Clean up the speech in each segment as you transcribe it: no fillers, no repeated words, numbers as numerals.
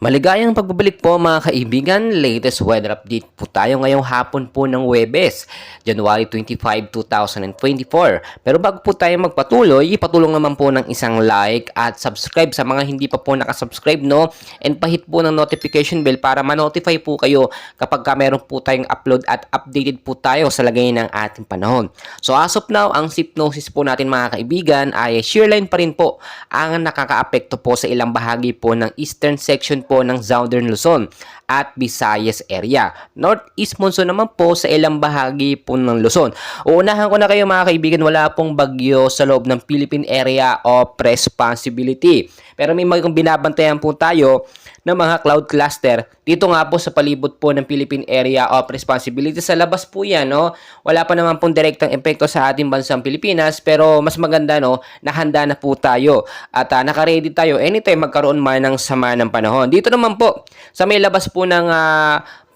Maligayang pagbabalik po mga kaibigan, latest weather update po tayo ngayong hapon po ng Huwebes, January 25, 2024. Pero bago po tayo magpatuloy, ipatulong naman po ng isang like at subscribe sa mga hindi pa po nakasubscribe, no? And pahit po ng notification bell para ma-notify po kayo kapag meron po tayong upload at updated po tayo sa lagay ng ating panahon. So as of now, ang hypnosis po natin mga kaibigan ay shearline pa rin po ang nakakaapekto po sa ilang bahagi po ng eastern section po ng Southern Luzon at Visayas area. Northeast monsoon naman po sa ilang bahagi po ng Luzon. Uunahan ko na kayo mga kaibigan, wala pong bagyo sa loob ng Philippine Area of Responsibility. Pero may mga binabantayan po tayo ng mga cloud cluster dito nga po sa palibot po ng Philippine Area of Responsibility. Sa labas po yan, no? Wala pa naman pong direktang epekto sa ating bansang Pilipinas, pero mas maganda, no? Nahanda na po tayo at naka-ready tayo anytime magkaroon man ng sama ng panahon. Dito naman po sa may labas po ng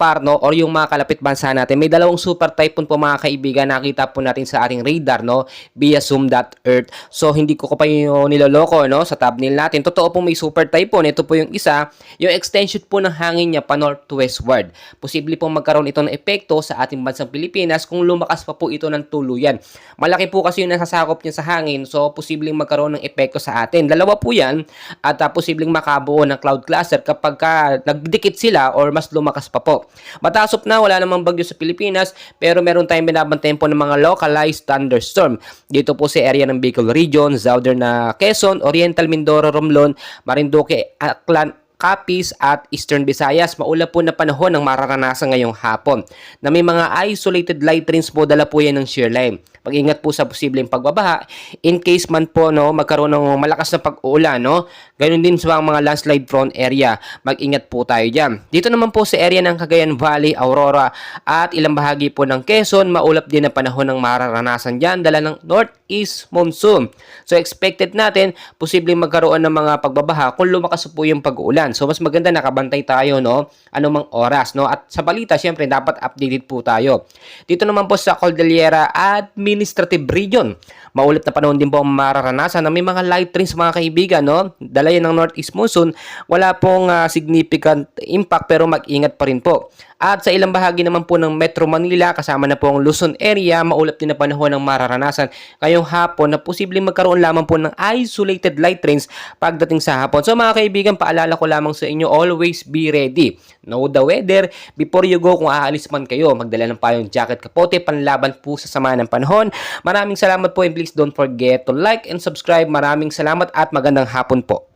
Parno or yung mga kalapit bansa natin, may dalawang super typhoon po mga kaibigan, nakita po natin sa ating radar, no, via zoom.earth. So hindi ko pa yung niloloko, no, sa thumbnail natin. Totoo po may super typhoon. Ito po yung isa, yung extension po ng hangin niya pa northwestward. Posible pong magkaroon ito ng epekto sa ating bansang Pilipinas kung lumakas pa po ito ng tuluyan. Malaki po kasi yung nasasakop niya sa hangin, so posibleng magkaroon ng epekto sa atin. Dalawa po yan at posibleng makabuo ng cloud cluster kapag nagdikit sila or mas lumakas pa po. Matasop na, wala namang bagyo sa Pilipinas, pero meron tayong binabantayan po ng mga localized thunderstorm. Dito po sa area ng Bicol Region, Southern Quezon, Oriental Mindoro, Romblon, Marinduque, Aklan, Capiz at Eastern Visayas. Maulap po na panahon ang mararanasan ngayong hapon na may mga isolated light rains po, dala po yan ng shear line. Mag-ingat po sa posibleng pagbabaha in case man po, no, magkaroon ng malakas na pag-uulan, no. Ganoon din sa mga landslide prone area. Mag-ingat po tayo diyan. Dito naman po sa area ng Cagayan Valley, Aurora at ilang bahagi po ng Quezon, maulap din na panahon ng mararanasan diyan, dala ng northeast monsoon. So expected natin posibleng magkaroon ng mga pagbabaha kung lumakas po yung pag-uulan. So mas maganda nakabantay tayo, no, anumang oras, no. At sa balita, syempre dapat updated po tayo. Dito naman po sa Cordillera Administrative Region, maulit na panahon din po ang mararanasan na may mga light rains mga kaibigan, no. Dala yan ng northeast monsoon, wala pong significant impact pero mag-ingat pa rin po. At sa ilang bahagi naman po ng Metro Manila, kasama na po ang Luzon area, maulap din na panahon ng mararanasan ngayong hapon na posibleng magkaroon lamang po ng isolated light rains pagdating sa hapon. So mga kaibigan, paalala ko lamang sa inyo, always be ready. Know the weather before you go. Kung aalis man kayo, magdala ng payong jacket, kapote, panlaban po sa sama ng panahon. Maraming salamat po and please don't forget to like and subscribe. Maraming salamat at magandang hapon po.